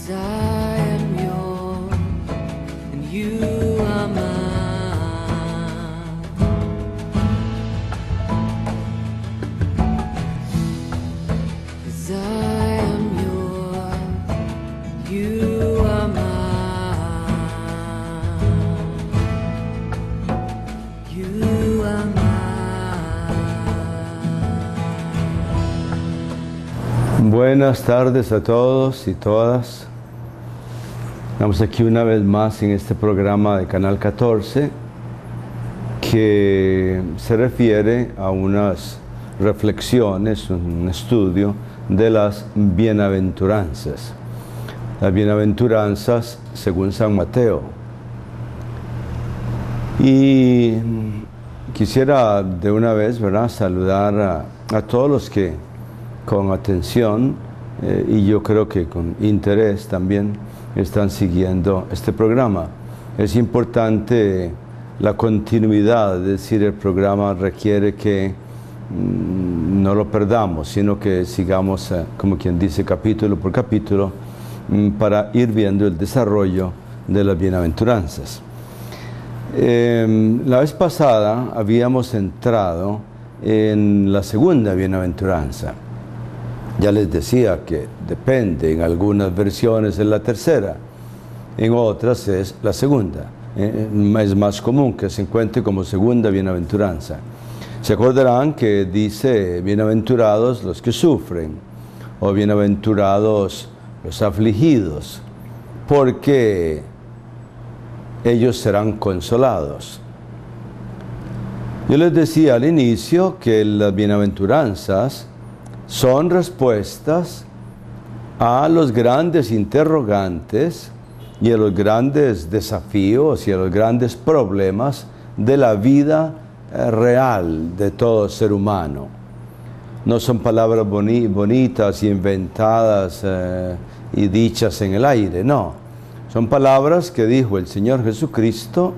'Cause I am yours and you are mine. 'Cause I am yours, you are mine. You are mine. Buenas tardes a todos y todas. Estamos aquí una vez más en este programa de Canal 14 que se refiere a unas reflexiones, un estudio de las bienaventuranzas. Las bienaventuranzas según San Mateo. Y quisiera de una vez, ¿verdad?, saludar a todos los que con atención y yo creo que con interés también están siguiendo este programa. Es importante la continuidad, es decir, el programa requiere que no lo perdamos, sino que sigamos, como quien dice, capítulo por capítulo, para ir viendo el desarrollo de las bienaventuranzas. La vez pasada habíamos entrado en la segunda bienaventuranza. Ya les decía que depende, en algunas versiones es la tercera, en otras es la segunda. Es más común que se encuentre como segunda bienaventuranza. Se acordarán que dice bienaventurados los que sufren, o bienaventurados los afligidos, porque ellos serán consolados. Yo les decía al inicio que las bienaventuranzas son respuestas a los grandes interrogantes y a los grandes desafíos y a los grandes problemas de la vida real de todo ser humano. No son palabras bonitas, inventadas y dichas en el aire, no. Son palabras que dijo el Señor Jesucristo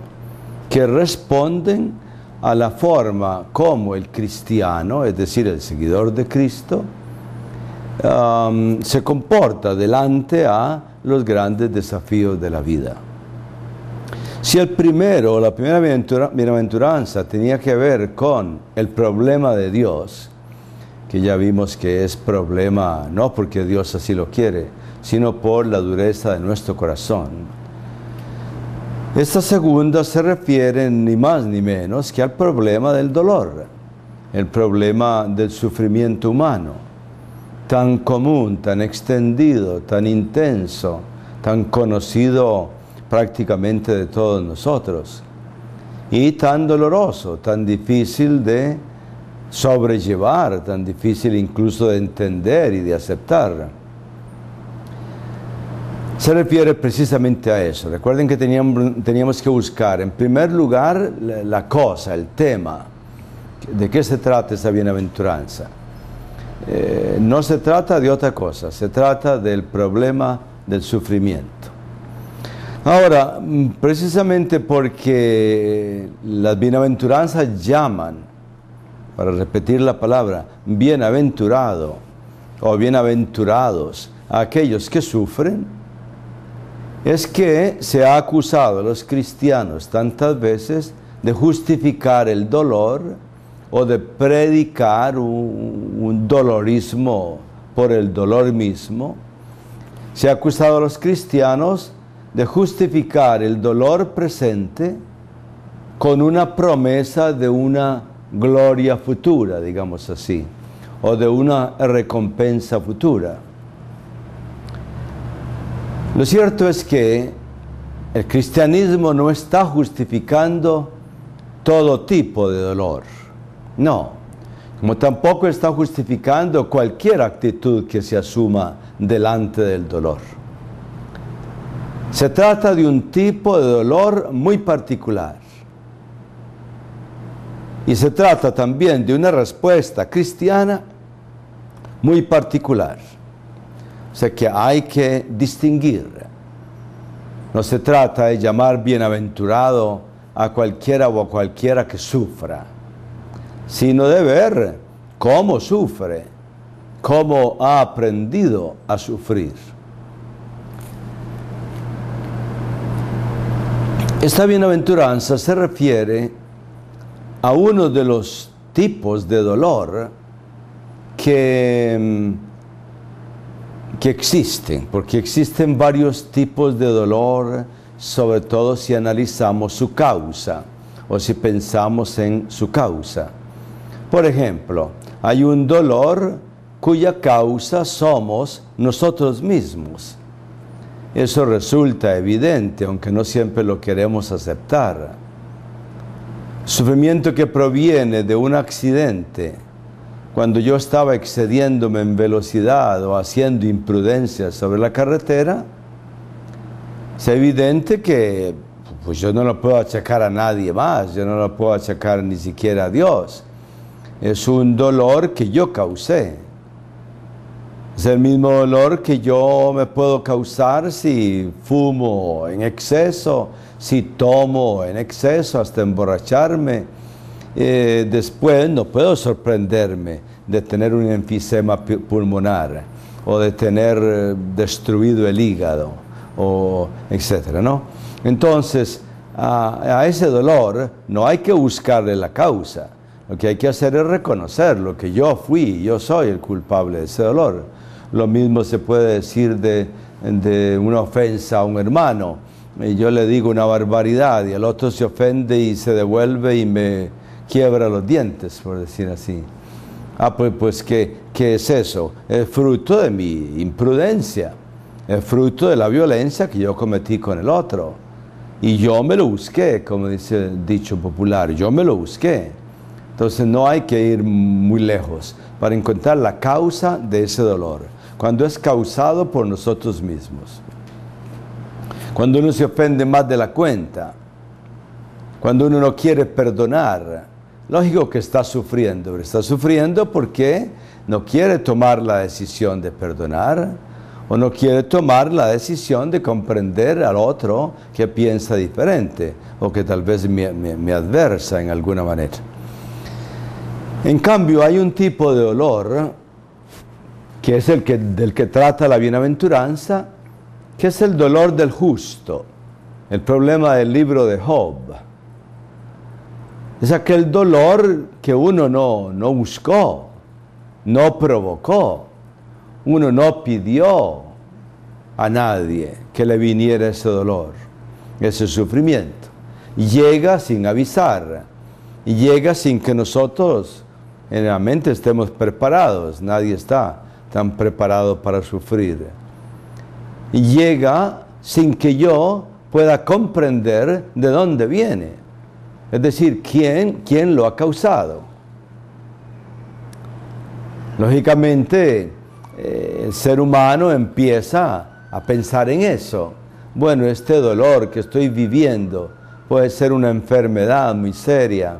que responden a la forma como el cristiano, es decir, el seguidor de Cristo, se comporta delante a los grandes desafíos de la vida. Si la primera bienaventuranza tenía que ver con el problema de Dios, que ya vimos que es problema no porque Dios así lo quiere, sino por la dureza de nuestro corazón. Esta segunda se refiere ni más ni menos que al problema del dolor, el problema del sufrimiento humano, tan común, tan extendido, tan intenso, tan conocido prácticamente de todos nosotros, y tan doloroso, tan difícil de sobrellevar, tan difícil incluso de entender y de aceptar. Se refiere precisamente a eso. Recuerden que teníamos que buscar, en primer lugar, la cosa, el tema. ¿De qué se trata esta bienaventuranza? No se trata de otra cosa, se trata del problema del sufrimiento. Ahora, precisamente porque las bienaventuranzas llaman, para repetir la palabra, bienaventurado o bienaventurados a aquellos que sufren, es que se ha acusado a los cristianos tantas veces de justificar el dolor o de predicar un dolorismo por el dolor mismo. Se ha acusado a los cristianos de justificar el dolor presente con una promesa de una gloria futura, digamos así, o de una recompensa futura. Lo cierto es que el cristianismo no está justificando todo tipo de dolor, no, como tampoco está justificando cualquier actitud que se asuma delante del dolor. Se trata de un tipo de dolor muy particular y se trata también de una respuesta cristiana muy particular. O sea que hay que distinguir. No se trata de llamar bienaventurado a cualquiera o a cualquiera que sufra, sino de ver cómo sufre, cómo ha aprendido a sufrir. Esta bienaventuranza se refiere a uno de los tipos de dolor que existen, porque existen varios tipos de dolor, sobre todo si analizamos su causa o si pensamos en su causa. Por ejemplo, hay un dolor cuya causa somos nosotros mismos. Eso resulta evidente, aunque no siempre lo queremos aceptar. Sufrimiento que proviene de un accidente, cuando yo estaba excediéndome en velocidad o haciendo imprudencias sobre la carretera, es evidente que pues yo no lo puedo achacar a nadie más, yo no lo puedo achacar ni siquiera a Dios. Es un dolor que yo causé. Es el mismo dolor que yo me puedo causar si fumo en exceso, si tomo en exceso hasta emborracharme. Después no puedo sorprenderme de tener un enfisema pulmonar o de tener destruido el hígado, o etcétera, ¿no? Entonces, a ese dolor no hay que buscarle la causa. Lo que hay que hacer es reconocer lo que yo fui, yo soy el culpable de ese dolor. Lo mismo se puede decir de una ofensa a un hermano. Yo le digo una barbaridad y el otro se ofende y se devuelve y me quiebra los dientes, por decir así. Pues ¿qué es eso? Es fruto de mi imprudencia, es fruto de la violencia que yo cometí con el otro. Y yo me lo busqué, como dice el dicho popular, yo me lo busqué. Entonces no hay que ir muy lejos para encontrar la causa de ese dolor, cuando es causado por nosotros mismos. Cuando uno se ofende más de la cuenta, cuando uno no quiere perdonar, lógico que está sufriendo, pero está sufriendo porque no quiere tomar la decisión de perdonar o no quiere tomar la decisión de comprender al otro que piensa diferente o que tal vez me adversa en alguna manera. En cambio, hay un tipo de dolor que es del que trata la bienaventuranza, que es el dolor del justo, el problema del libro de Job. Es aquel dolor que uno no buscó, no provocó, uno no pidió a nadie que le viniera ese dolor, ese sufrimiento. Llega sin avisar, y llega sin que nosotros generalmente estemos preparados. Nadie está tan preparado para sufrir. Y llega sin que yo pueda comprender de dónde viene. Es decir, quién lo ha causado. Lógicamente, el ser humano empieza a pensar en eso. Bueno, este dolor que estoy viviendo puede ser una enfermedad muy seria,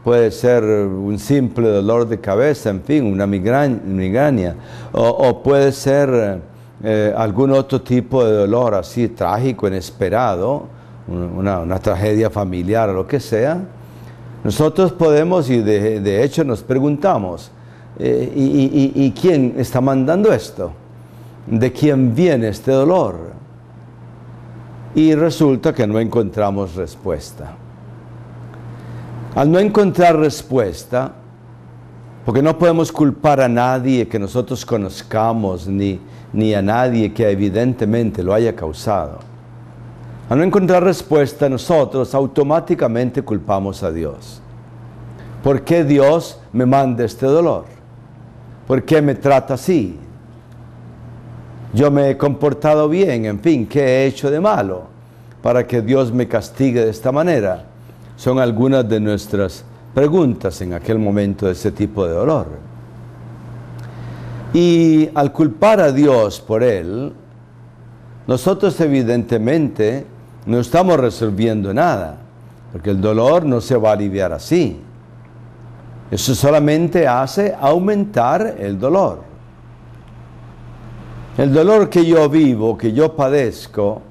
puede ser un simple dolor de cabeza, en fin, una migraña, o puede ser algún otro tipo de dolor así trágico, inesperado, una tragedia familiar o lo que sea. Nosotros podemos, y de hecho nos preguntamos, ¿y quién está mandando esto? ¿De quién viene este dolor? Y resulta que no encontramos respuesta. Al no encontrar respuesta, porque no podemos culpar a nadie que nosotros conozcamos, ni a nadie que evidentemente lo haya causado. Al no encontrar respuesta, nosotros automáticamente culpamos a Dios. ¿Por qué Dios me manda este dolor? ¿Por qué me trata así? Yo me he comportado bien, en fin, ¿qué he hecho de malo para que Dios me castigue de esta manera? Son algunas de nuestras preguntas en aquel momento de ese tipo de dolor. Y al culpar a Dios por él, nosotros evidentemente no estamos resolviendo nada, porque el dolor no se va a aliviar así. Eso solamente hace aumentar el dolor. El dolor que yo vivo, que yo padezco,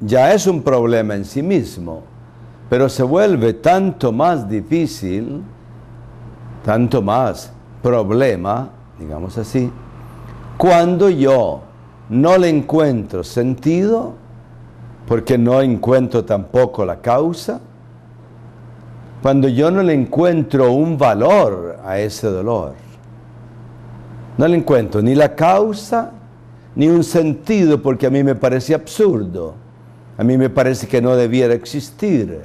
ya es un problema en sí mismo, pero se vuelve tanto más difícil, tanto más problema, digamos así, cuando yo no le encuentro sentido porque no encuentro tampoco la causa, cuando yo no le encuentro un valor a ese dolor, no le encuentro ni la causa, ni un sentido, porque a mí me parece absurdo, a mí me parece que no debiera existir,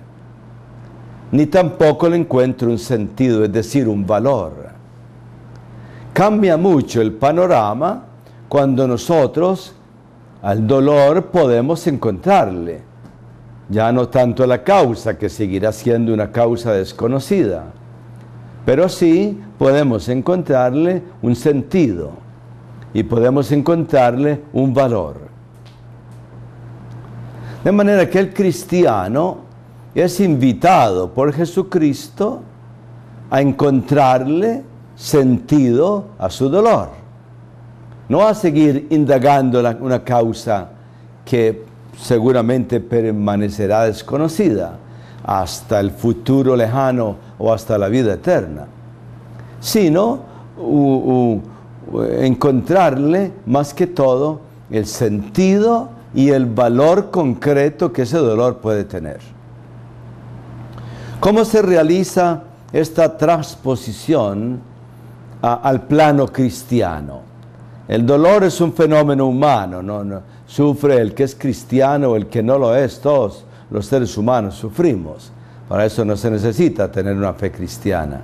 ni tampoco le encuentro un sentido, es decir, un valor. Cambia mucho el panorama cuando nosotros al dolor podemos encontrarle, ya no tanto la causa, que seguirá siendo una causa desconocida, pero sí podemos encontrarle un sentido y podemos encontrarle un valor. De manera que el cristiano es invitado por Jesucristo a encontrarle sentido a su dolor, no a seguir indagando una causa que seguramente permanecerá desconocida hasta el futuro lejano o hasta la vida eterna, sino encontrarle más que todo el sentido y el valor concreto que ese dolor puede tener. ¿Cómo se realiza esta transposición al plano cristiano? El dolor es un fenómeno humano, no sufre el que es cristiano o el que no lo es, todos los seres humanos sufrimos. Para eso no se necesita tener una fe cristiana.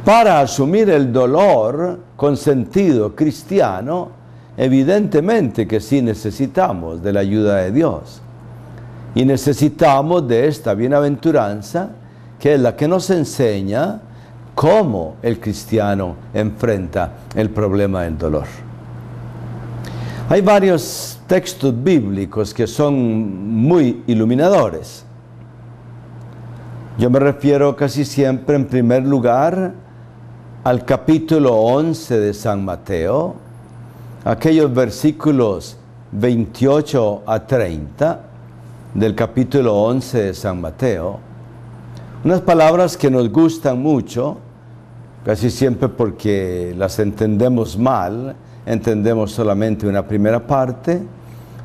Para asumir el dolor con sentido cristiano, evidentemente que sí necesitamos de la ayuda de Dios. Y necesitamos de esta bienaventuranza, que es la que nos enseña cómo el cristiano enfrenta el problema del dolor. Hay varios textos bíblicos que son muy iluminadores. Yo me refiero casi siempre, en primer lugar, al capítulo 11 de San Mateo, aquellos versículos 28 a 30 del capítulo 11 de San Mateo. Unas palabras que nos gustan mucho, casi siempre porque las entendemos mal, entendemos solamente una primera parte,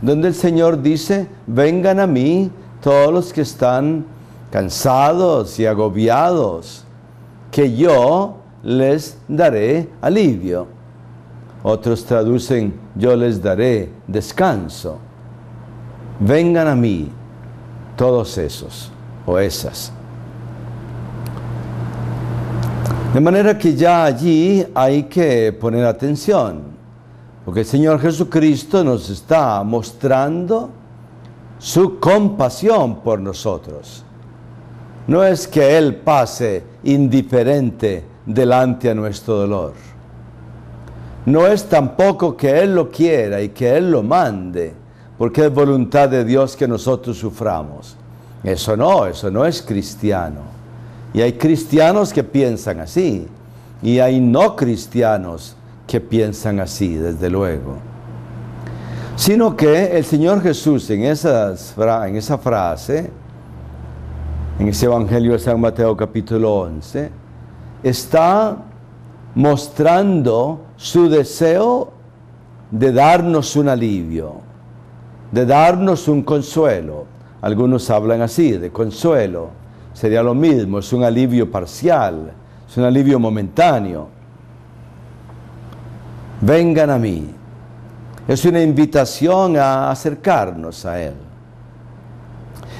donde el Señor dice: vengan a mí todos los que están cansados y agobiados, que yo les daré alivio. Otros traducen: yo les daré descanso. Vengan a mí todos esos o esas. De manera que ya allí hay que poner atención, porque el Señor Jesucristo nos está mostrando su compasión por nosotros. No es que Él pase indiferente delante a nuestro dolor. No es tampoco que Él lo quiera y que Él lo mande, porque es voluntad de Dios que nosotros suframos. Eso no es cristiano. Y hay cristianos que piensan así, y hay no cristianos que piensan así, desde luego. Sino que el Señor Jesús en esa frase, en ese Evangelio de San Mateo capítulo 11, está mostrando su deseo de darnos un alivio, de darnos un consuelo. Algunos hablan así, de consuelo. Sería lo mismo, es un alivio parcial, es un alivio momentáneo. Vengan a mí. Es una invitación a acercarnos a Él.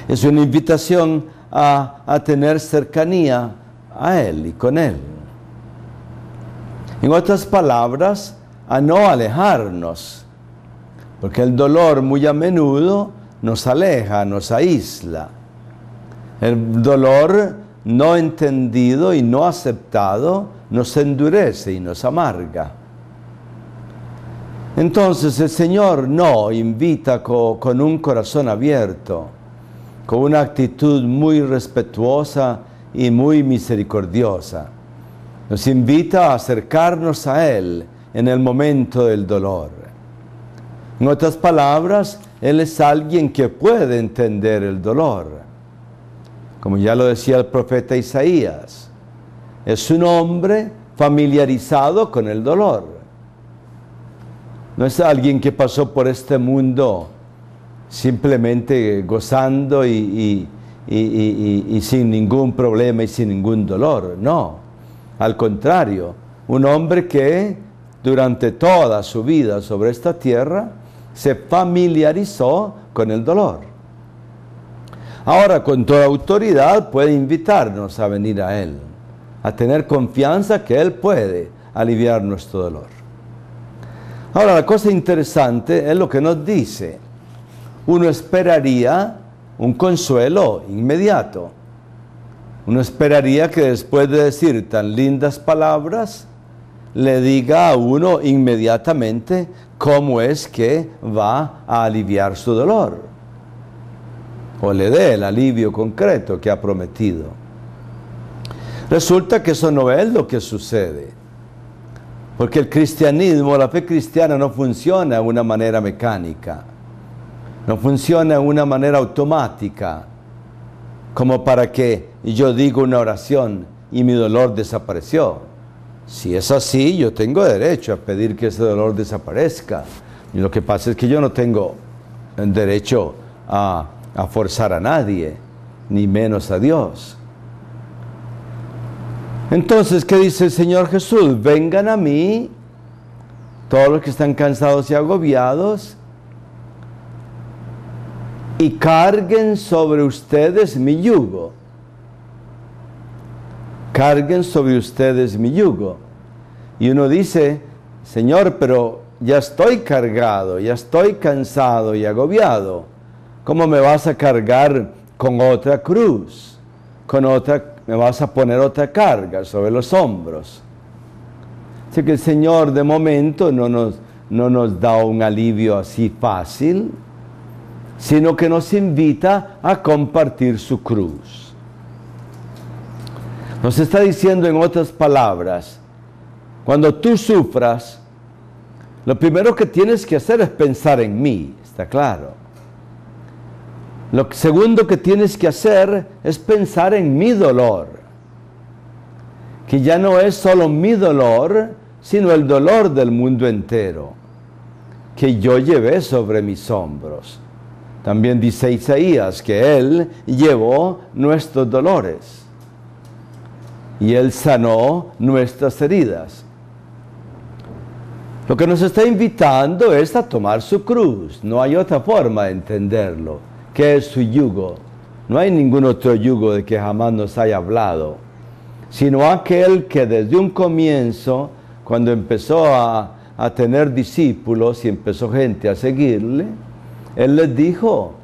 Es una invitación a tener cercanía a Él y con Él. En otras palabras, a no alejarnos, porque el dolor muy a menudo nos aleja, nos aísla. El dolor no entendido y no aceptado nos endurece y nos amarga. Entonces el Señor nos invita con un corazón abierto, con una actitud muy respetuosa y muy misericordiosa. Nos invita a acercarnos a Él en el momento del dolor. En otras palabras, Él es alguien que puede entender el dolor. Como ya lo decía el profeta Isaías, es un hombre familiarizado con el dolor. No es alguien que pasó por este mundo simplemente gozando y sin ningún problema y sin ningún dolor. No, al contrario, un hombre que durante toda su vida sobre esta tierra se familiarizó con el dolor. Ahora, con toda autoridad puede invitarnos a venir a Él, a tener confianza que Él puede aliviar nuestro dolor. Ahora, la cosa interesante es lo que nos dice. Uno esperaría un consuelo inmediato. Uno esperaría que después de decir tan lindas palabras, le diga a uno inmediatamente cómo es que va a aliviar su dolor, o le dé el alivio concreto que ha prometido. Resulta que eso no es lo que sucede, porque el cristianismo, la fe cristiana no funciona de una manera mecánica, no funciona de una manera automática, como para que yo diga una oración y mi dolor desapareció. Si es así, yo tengo derecho a pedir que ese dolor desaparezca. Y lo que pasa es que yo no tengo derecho a forzar a nadie, ni menos a Dios. Entonces, ¿qué dice el Señor Jesús? Vengan a mí, todos los que están cansados y agobiados, y carguen sobre ustedes mi yugo. Carguen sobre ustedes mi yugo. Y uno dice, Señor, pero ya estoy cargado, ya estoy cansado y agobiado. ¿Cómo me vas a cargar con otra cruz? Me vas a poner otra carga sobre los hombros. Así que el Señor de momento no nos da un alivio así fácil, sino que nos invita a compartir su cruz. Nos está diciendo en otras palabras, cuando tú sufras, lo primero que tienes que hacer es pensar en mí, ¿está claro? Lo segundo que tienes que hacer es pensar en mi dolor, que ya no es solo mi dolor, sino el dolor del mundo entero, que yo llevé sobre mis hombros. También dice Isaías que Él llevó nuestros dolores y Él sanó nuestras heridas. Lo que nos está invitando es a tomar su cruz. No hay otra forma de entenderlo. ¿Qué es su yugo? No hay ningún otro yugo de que jamás nos haya hablado, sino aquel que desde un comienzo, cuando empezó a tener discípulos y empezó gente a seguirle, Él les dijo,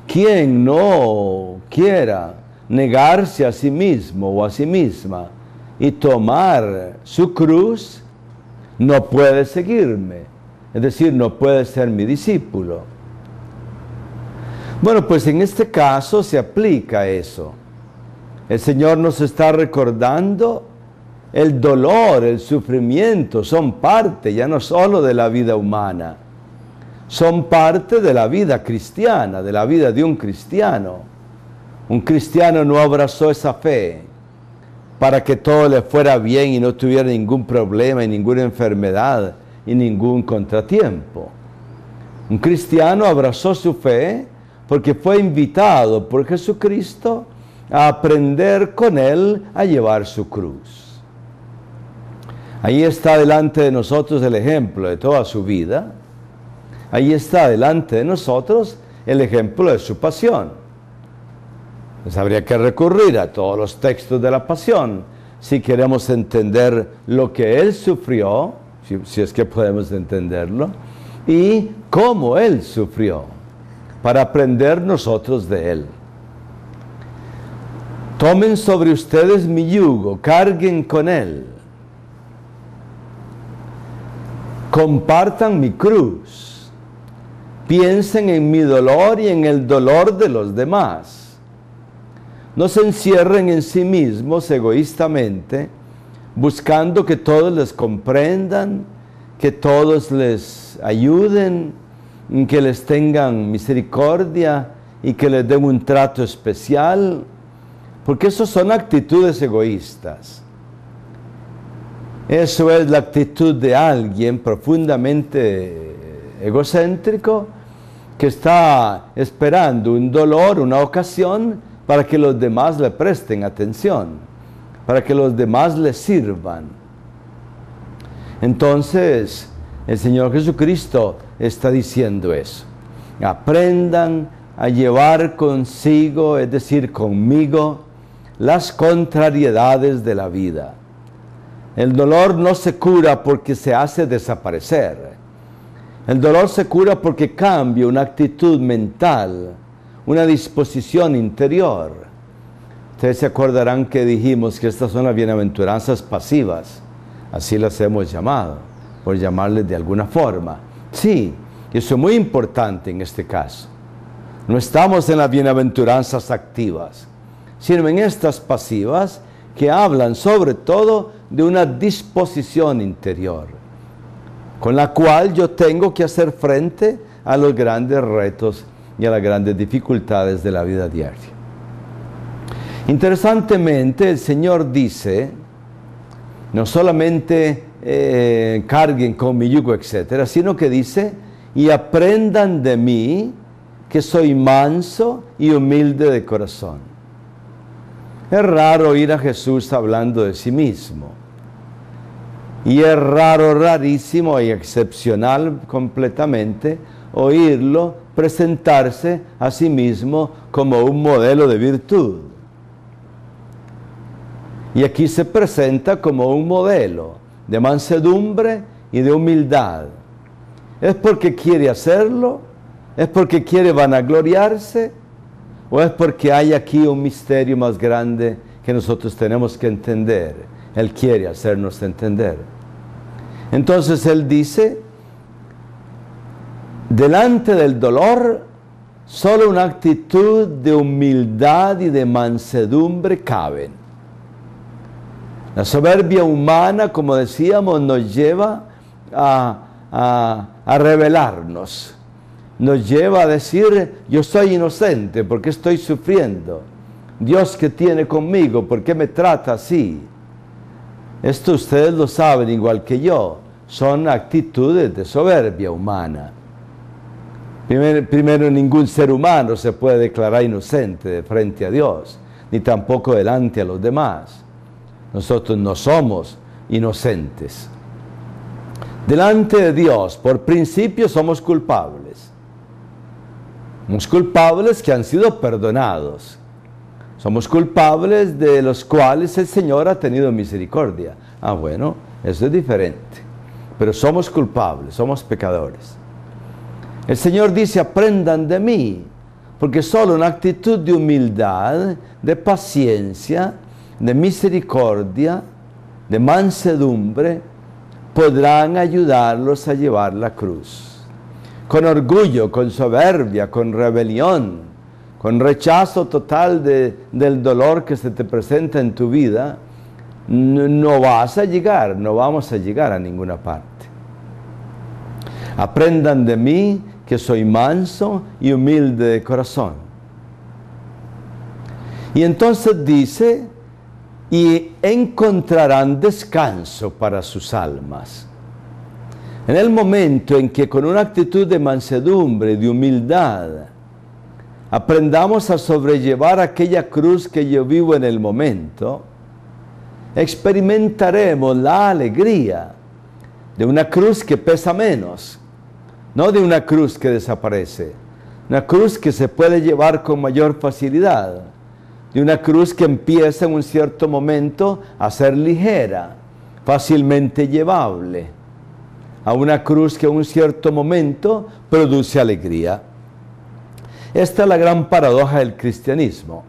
quien no quiera negarse a sí mismo o a sí misma y tomar su cruz, no puede seguirme, es decir, no puede ser mi discípulo. Bueno, pues en este caso se aplica eso. El Señor nos está recordando el dolor, el sufrimiento, son parte ya no solo de la vida humana, son parte de la vida cristiana, de la vida de un cristiano. Un cristiano no abrazó esa fe para que todo le fuera bien y no tuviera ningún problema y ninguna enfermedad y ningún contratiempo. Un cristiano abrazó su fe porque fue invitado por Jesucristo a aprender con Él a llevar su cruz. Ahí está delante de nosotros el ejemplo de toda su vida. Ahí está delante de nosotros el ejemplo de su pasión. Pues habría que recurrir a todos los textos de la pasión si queremos entender lo que Él sufrió, si es que podemos entenderlo, y cómo Él sufrió, para aprender nosotros de Él. Tomen sobre ustedes mi yugo, carguen con Él. Compartan mi cruz. Piensen en mi dolor y en el dolor de los demás. No se encierren en sí mismos egoístamente, buscando que todos les comprendan, que todos les ayuden, que les tengan misericordia y que les den un trato especial, porque eso son actitudes egoístas. Eso es la actitud de alguien profundamente egocéntrico que está esperando un dolor, una ocasión, para que los demás le presten atención, para que los demás le sirvan. Entonces, el Señor Jesucristo está diciendo eso. Aprendan a llevar consigo, es decir, conmigo, las contrariedades de la vida. El dolor no se cura porque se hace desaparecer. El dolor se cura porque cambia una actitud mental, una disposición interior. Ustedes se acordarán que dijimos que estas son las bienaventuranzas pasivas. Así las hemos llamado, por llamarles de alguna forma. Sí, eso es muy importante en este caso. No estamos en las bienaventuranzas activas, sino en estas pasivas que hablan sobre todo de una disposición interior, con la cual yo tengo que hacer frente a los grandes retos y a las grandes dificultades de la vida diaria. Interesantemente, el Señor dice, no solamente carguen con mi yugo, etcétera, sino que dice, y aprendan de mí, que soy manso y humilde de corazón. Es raro oír a Jesús hablando de sí mismo. Y es raro, rarísimo y excepcional completamente oírlo presentarse a sí mismo como un modelo de virtud. Y aquí se presenta como un modelo de mansedumbre y de humildad. ¿Es porque quiere hacerlo? ¿Es porque quiere vanagloriarse? ¿O es porque hay aquí un misterio más grande que nosotros tenemos que entender? Él quiere hacernos entender. Entonces Él dice, delante del dolor, solo una actitud de humildad y de mansedumbre caben. La soberbia humana, como decíamos, nos lleva a rebelarnos. Nos lleva a decir, yo soy inocente, ¿por qué estoy sufriendo? Dios que tiene conmigo, ¿por qué me trata así? Esto ustedes lo saben igual que yo, son actitudes de soberbia humana. Primero, ningún ser humano se puede declarar inocente de frente a Dios, ni tampoco delante a los demás. Nosotros no somos inocentes. Delante de Dios, por principio, somos culpables. Somos culpables que han sido perdonados. Somos culpables de los cuales el Señor ha tenido misericordia. Ah, bueno, eso es diferente. Pero somos culpables, somos pecadores. El Señor dice, aprendan de mí, porque solo una actitud de humildad, de paciencia, de misericordia, de mansedumbre, podrán ayudarlos a llevar la cruz. Con orgullo, con soberbia, con rebelión, con rechazo total del dolor que se te presenta en tu vida, no vas a llegar, no vamos a llegar a ninguna parte. Aprendan de mí que soy manso y humilde de corazón. Y entonces dice, y encontrarán descanso para sus almas. En el momento en que con una actitud de mansedumbre, de humildad, aprendamos a sobrellevar aquella cruz que yo vivo en el momento, experimentaremos la alegría de una cruz que pesa menos, no de una cruz que desaparece, una cruz que se puede llevar con mayor facilidad, de una cruz que empieza en un cierto momento a ser ligera, fácilmente llevable, a una cruz que en un cierto momento produce alegría. Esta es la gran paradoja del cristianismo.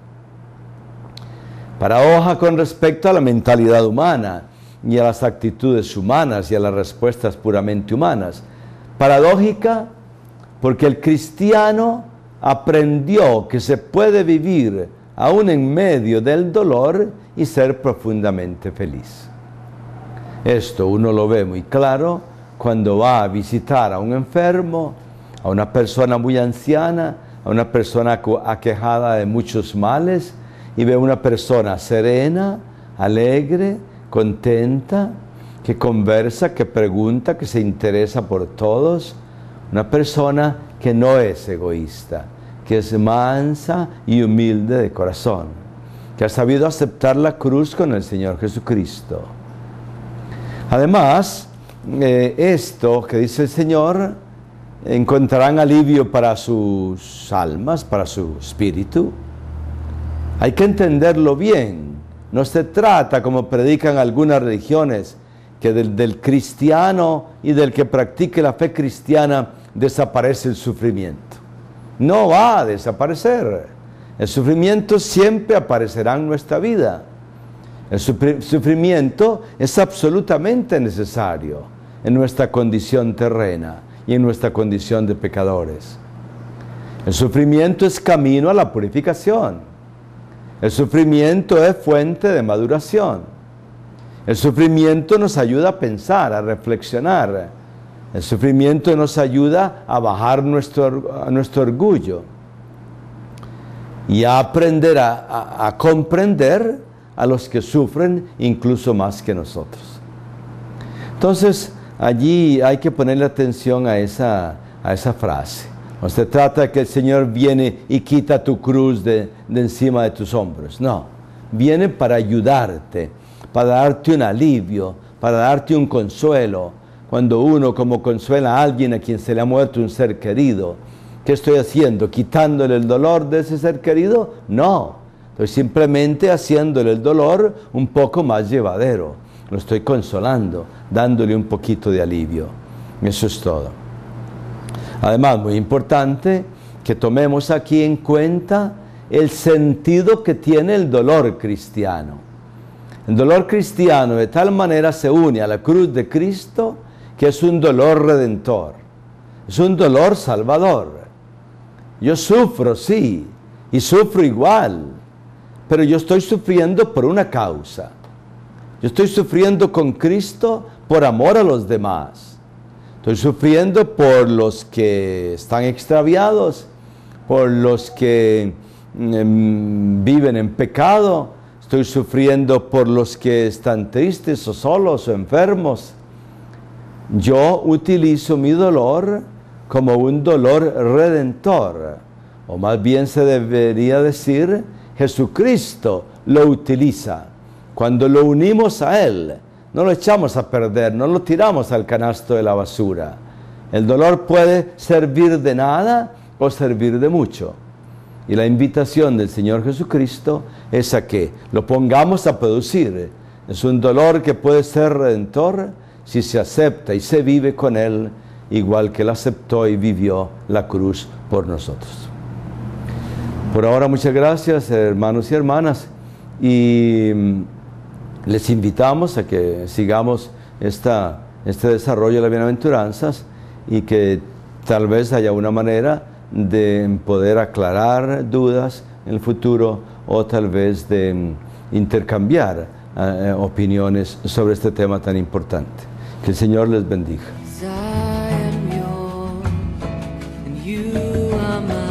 Paradoja con respecto a la mentalidad humana y a las actitudes humanas y a las respuestas puramente humanas. Paradójica porque el cristiano aprendió que se puede vivir aún en medio del dolor y ser profundamente feliz. Esto uno lo ve muy claro cuando va a visitar a un enfermo, a una persona muy anciana, a una persona aquejada de muchos males, y ve una persona serena, alegre, contenta, que conversa, que pregunta, que se interesa por todos, una persona que no es egoísta, que es mansa y humilde de corazón, que ha sabido aceptar la cruz con el Señor Jesucristo. Además, esto que dice el Señor, encontrarán alivio para sus almas, para su espíritu. Hay que entenderlo bien. No se trata, como predican algunas religiones, que del cristiano y del que practique la fe cristiana desaparece el sufrimiento. No va a desaparecer. El sufrimiento siempre aparecerá en nuestra vida. El sufrimiento es absolutamente necesario en nuestra condición terrena y en nuestra condición de pecadores. El sufrimiento es camino a la purificación. El sufrimiento es fuente de maduración. El sufrimiento nos ayuda a pensar, a reflexionar. El sufrimiento nos ayuda a bajar nuestro orgullo y a aprender a comprender a los que sufren incluso más que nosotros. Entonces, allí hay que ponerle atención a esa frase. No se trata de que el Señor viene y quita tu cruz de encima de tus hombros. No, viene para ayudarte, para darte un alivio, para darte un consuelo. Cuando uno como consuela a alguien a quien se le ha muerto un ser querido, ¿qué estoy haciendo? ¿Quitándole el dolor de ese ser querido? No, estoy simplemente haciéndole el dolor un poco más llevadero. Lo estoy consolando, dándole un poquito de alivio. Eso es todo. Además, muy importante que tomemos aquí en cuenta el sentido que tiene el dolor cristiano. El dolor cristiano de tal manera se une a la cruz de Cristo que es un dolor redentor, es un dolor salvador. Yo sufro, sí, y sufro igual, pero yo estoy sufriendo por una causa. Yo estoy sufriendo con Cristo por amor a los demás. Estoy sufriendo por los que están extraviados, por los que viven en pecado. Estoy sufriendo por los que están tristes o solos o enfermos. Yo utilizo mi dolor como un dolor redentor, o más bien se debería decir, Jesucristo lo utiliza. Cuando lo unimos a Él, no lo echamos a perder, no lo tiramos al canasto de la basura. El dolor puede servir de nada o servir de mucho. Y la invitación del Señor Jesucristo es a que lo pongamos a producir. Es un dolor que puede ser redentor si se acepta y se vive con Él, igual que Él aceptó y vivió la cruz por nosotros. Por ahora, muchas gracias, hermanos y hermanas, y les invitamos a que sigamos este desarrollo de las bienaventuranzas y que tal vez haya una manera de poder aclarar dudas en el futuro o tal vez de intercambiar opiniones sobre este tema tan importante. Que el Señor les bendiga. I am yours, and you are mine.